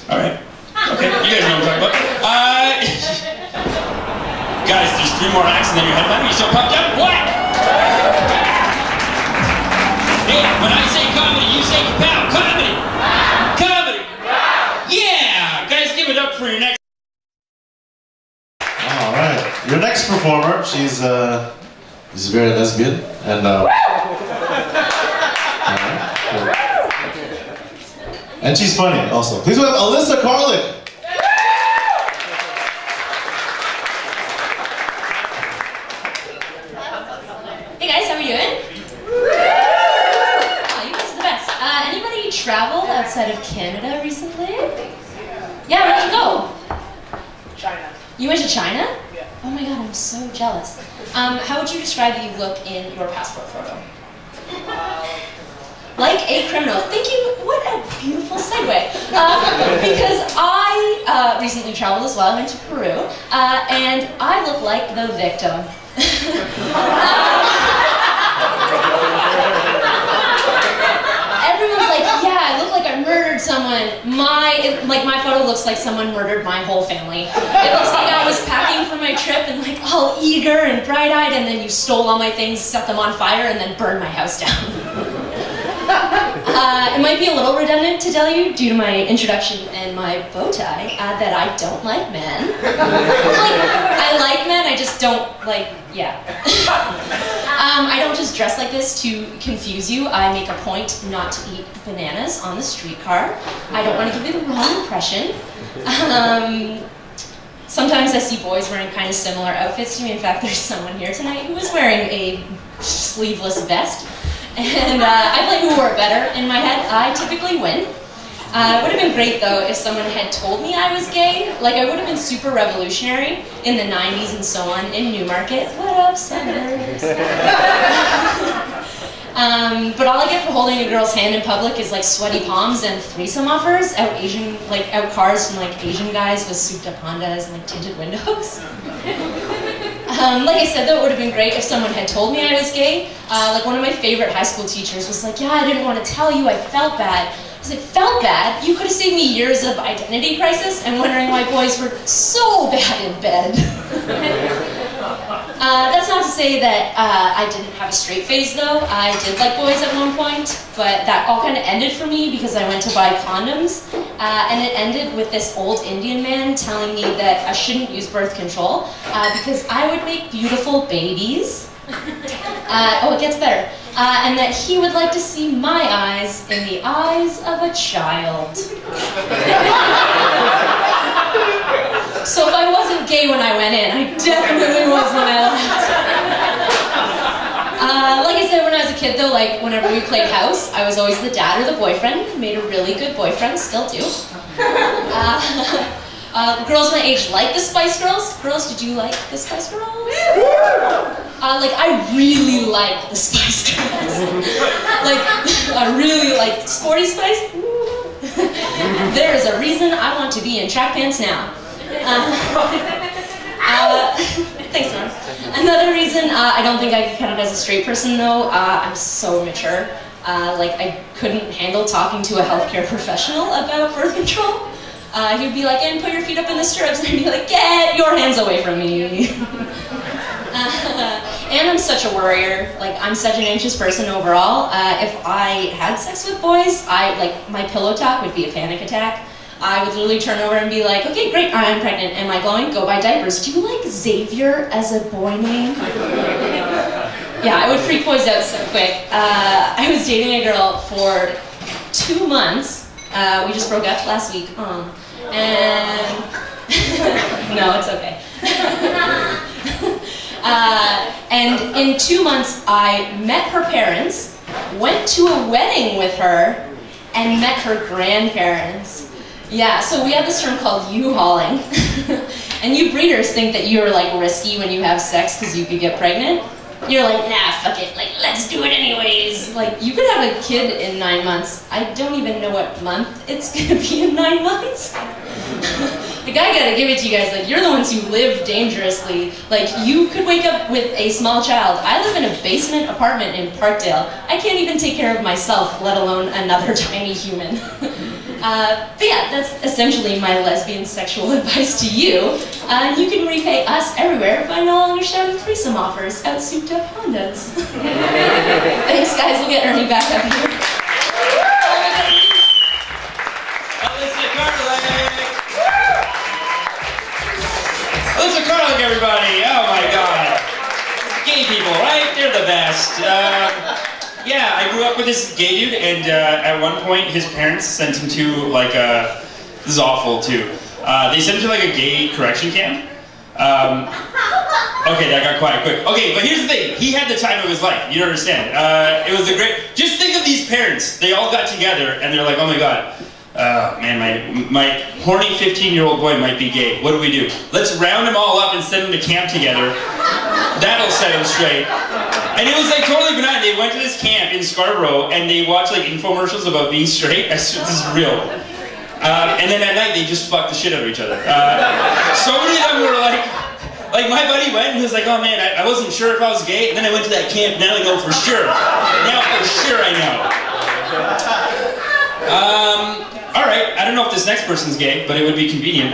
All right. Okay, you guys know what I'm talking about. Guys, there's 3 more acts and then you're headlining. You still pumped up? What? Hey, when I say comedy, you say kapow. Comedy! Comedy! Yeah! Guys, give it up for your next... All right. Your next performer, she's very lesbian, and and she's funny also. Please welcome Alyssa. Hey guys, how are you doing? Oh, you guys are the best. Anybody traveled outside of Canada recently? Yeah, where'd you go? China. You went to China? Yeah. Oh my god, I'm so jealous. How would you describe that you look in your passport photo? Like a criminal. Thank you. What a beautiful segue. Because I recently traveled as well. I went to Peru, and I look like the victim. Everyone's like, yeah, I look like I murdered someone. My photo looks like someone murdered my whole family. It looks like I was packing for my trip and like all eager and bright-eyed, and then you stole all my things, set them on fire, and then burned my house down. It might be a little redundant to tell you, due to my introduction and my bow tie, that I don't like men. I like men, I just don't, yeah. I don't just dress like this to confuse you. I make a point not to eat bananas on the streetcar. I don't want to give you the wrong impression. Sometimes I see boys wearing kind of similar outfits to me. In fact, there's someone here tonight who was wearing a sleeveless vest. And I play who wore it better. In my head, I typically win. It would have been great, though, if someone had told me I was gay. Like, I would have been super revolutionary in the 90s and so on in Newmarket. What up, suburbs? But all I get for holding a girl's hand in public is, like, sweaty palms and threesome offers, out cars from, like, Asian guys with souped-up Hondas and, like, tinted windows. Like I said, though, it would have been great if someone had told me I was gay. Like, one of my favorite high school teachers was like, yeah, I didn't want to tell you, I felt bad. I was like, felt bad? You could have saved me years of identity crisis and wondering why boys were so bad in bed. That's not to say that I didn't have a straight phase, though. I did like boys at one point, but that all kind of ended for me because I went to buy condoms, and it ended with this old Indian man telling me that I shouldn't use birth control because I would make beautiful babies. Oh, it gets better. And that he would like to see my eyes in the eyes of a child. So if I wasn't gay when I went in, I definitely was when I left. Like I said, when I was a kid, though, like, whenever we played house, I was always the dad or the boyfriend. Made a really good boyfriend, still do. Girls my age like the Spice Girls. Girls, did you like the Spice Girls? Like, I really like the Spice Girls. Like, I really like Sporty Spice. There is a reason I want to be in track pants now. Thanks, Norm. Another reason I don't think I can count as a straight person, though, I'm so mature. Like, I couldn't handle talking to a healthcare professional about birth control. He'd be like, and put your feet up in the stirrups, and I'd be like, get your hands away from me. And I'm such a worrier. Like, I'm such an anxious person overall. If I had sex with boys, my pillow talk would be a panic attack. I would literally turn over and be like, okay, great, I'm pregnant. Am I glowing? Go buy diapers. Do you like Xavier as a boy name? Yeah, I would freak boys out so quick. I was dating a girl for 2 months. We just broke up last week. And no, it's okay. And in 2 months, I met her parents, went to a wedding with her, and met her grandparents. Yeah, so we have this term called U-hauling. And you breeders think that you're like risky when you have sex because you could get pregnant. You're like, nah, fuck it, like, let's do it anyways. Like, you could have a kid in 9 months. I don't even know what month it's gonna be in 9 months. Like, I gotta give it to you guys, like, you're the ones who live dangerously. Like, you could wake up with a small child. I live in a basement apartment in Parkdale. I can't even take care of myself, let alone another tiny human. But yeah, that's essentially my lesbian sexual advice to you. You can repay us everywhere by no longer shouting threesome offers out souped up Hondas. Thanks guys, we'll get Ernie back up here. Alyssa Carlick, everybody! Oh my god. Gay people, right? They're the best. Yeah, I grew up with this gay dude, and at one point his parents sent him to like a... This is awful too. They sent him to like a gay correction camp. Okay, that got quiet quick. Okay, but here's the thing. He had the time of his life. You don't understand. It was a great... Just think of these parents. They all got together, and they're like, oh my god. Man, my horny 15-year-old boy might be gay. What do we do? Let's round them all up and send them to camp together. That'll set them straight. And it was like totally benign. They went to this camp in Scarborough and they watched like infomercials about being straight. I swear, this is real. And then at night they just fucked the shit out of each other. So many of them were like my buddy went and he was like, oh man, I wasn't sure if I was gay. And then I went to that camp, now I know for sure. Now for sure I know. Alright, I don't know if this next person's gay, but it would be convenient.